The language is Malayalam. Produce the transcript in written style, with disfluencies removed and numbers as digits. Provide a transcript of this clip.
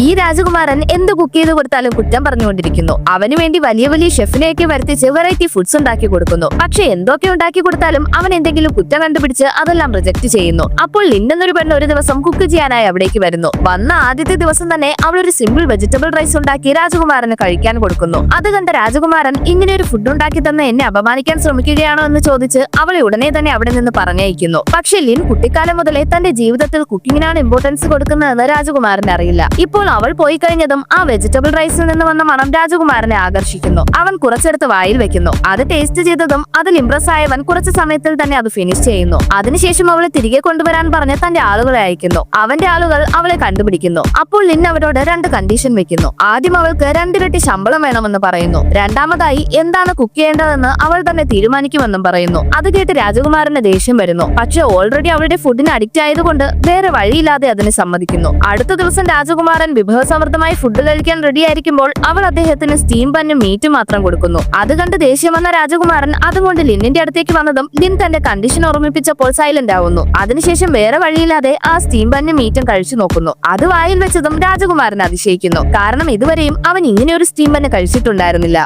ഈ രാജകുമാരൻ എന്ത് കുക്ക് ചെയ്ത് കൊടുത്താലും കുറ്റം പറഞ്ഞുകൊണ്ടിരിക്കുന്നു. അവന് വേണ്ടി വലിയ വലിയ ഷെഫിനെയൊക്കെ വരുത്തിച്ച് വെറൈറ്റി ഫുഡ്സ് ഉണ്ടാക്കി കൊടുക്കുന്നു. പക്ഷെ എന്തൊക്കെ ഉണ്ടാക്കി കൊടുത്താലും അവൻ എന്തെങ്കിലും കുറ്റം കണ്ടുപിടിച്ച് അതെല്ലാം റിജക്ട് ചെയ്യുന്നു. അപ്പോൾ ലിൻ എന്നൊരു പെണ്ണ് ഒരു ദിവസം കുക്ക് ചെയ്യാനായി അവിടേക്ക് വരുന്നു. വന്ന ആദ്യത്തെ ദിവസം തന്നെ അവൾ ഒരു സിമ്പിൾ വെജിറ്റബിൾ റൈസ് ഉണ്ടാക്കി രാജകുമാരന് കഴിക്കാൻ കൊടുക്കുന്നു. അത് കണ്ട രാജകുമാരൻ ഇങ്ങനെ ഒരു ഫുഡ് ഉണ്ടാക്കി തന്ന എന്നെ അപമാനിക്കാൻ ശ്രമിക്കുകയാണോ എന്ന് ചോദിച്ച് അവളെ ഉടനെ തന്നെ അവിടെ നിന്ന് പറഞ്ഞയക്കുന്നു. പക്ഷെ ലിൻ കുട്ടിക്കാലം മുതലേ തന്റെ ജീവിതത്തിൽ കുക്കിങ്ങിനാണ് ഇമ്പോർട്ടൻസ് കൊടുക്കുന്നതെന്ന് രാജകുമാരൻ അറിയില്ല. ഇപ്പോൾ അവൾ പോയി കഴിഞ്ഞതും ആ വെജിറ്റബിൾ റൈസിൽ നിന്ന് വന്ന മണം രാജകുമാരനെ ആകർഷിക്കുന്നു. അവൻ കുറച്ചെടുത്ത് വായിൽ വെക്കുന്നു. അത് ടേസ്റ്റ് ചെയ്തതും അതിൽ ഇംപ്രസ് ആയവൻ കുറച്ച് സമയത്തിൽ തന്നെ അത് ഫിനിഷ് ചെയ്യുന്നു. അതിനുശേഷം അവളെ തിരികെ കൊണ്ടുവരാൻ പറഞ്ഞ് തന്റെ ആളുകളെ അയക്കുന്നു. അവന്റെ ആളുകൾ അവളെ കണ്ടുപിടിക്കുന്നു. അപ്പോൾ ലിൻ അവരോട് 2 കണ്ടീഷൻ വെക്കുന്നു. ആദ്യം അവൾക്ക് 2 ഇരട്ടി ശമ്പളം വേണമെന്ന് പറയുന്നു. രണ്ടാമതായി എന്താണ് കുക്ക് ചെയ്യേണ്ടതെന്ന് അവൾ തന്നെ തീരുമാനിക്കുമെന്നും പറയുന്നു. അത് കേട്ട് രാജകുമാരന് ദേഷ്യം വരുന്നു. പക്ഷെ ഓൾറെഡി അവളുടെ ഫുഡിന് അഡിക്റ്റ് ആയതുകൊണ്ട് വേറെ വഴിയില്ലാതെ അതിന് സമ്മതിക്കുന്നു. അടുത്ത ദിവസം രാജകുമാരൻ വിഭവസമൃദ്ധമായി ഫുഡ് കഴിക്കാൻ റെഡിയായിരിക്കുമ്പോൾ അവൾ അദ്ദേഹത്തിന് സ്റ്റീം പന്നും മീറ്റും മാത്രം കൊടുക്കുന്നു. അത് കണ്ട് ദേഷ്യം വന്ന രാജകുമാരൻ അതുകൊണ്ട് ലിന്നിന്റെ അടുത്തേക്ക് വന്നതും ലിൻ തന്റെ കണ്ടീഷൻ ഓർമ്മിപ്പിച്ചപ്പോൾ സൈലന്റ് ആവുന്നു. അതിനുശേഷം വേറെ വഴിയില്ലാതെ ആ സ്റ്റീം പന്നും മീറ്റും കഴിച്ചു നോക്കുന്നു. അത് വായിൽ വെച്ചതും രാജകുമാരൻ അതിശയിക്കുന്നു. കാരണം ഇതുവരെയും അവൻ ഇങ്ങനെ ഒരു സ്റ്റീം പന്ന് കഴിച്ചിട്ടുണ്ടായിരുന്നില്ല.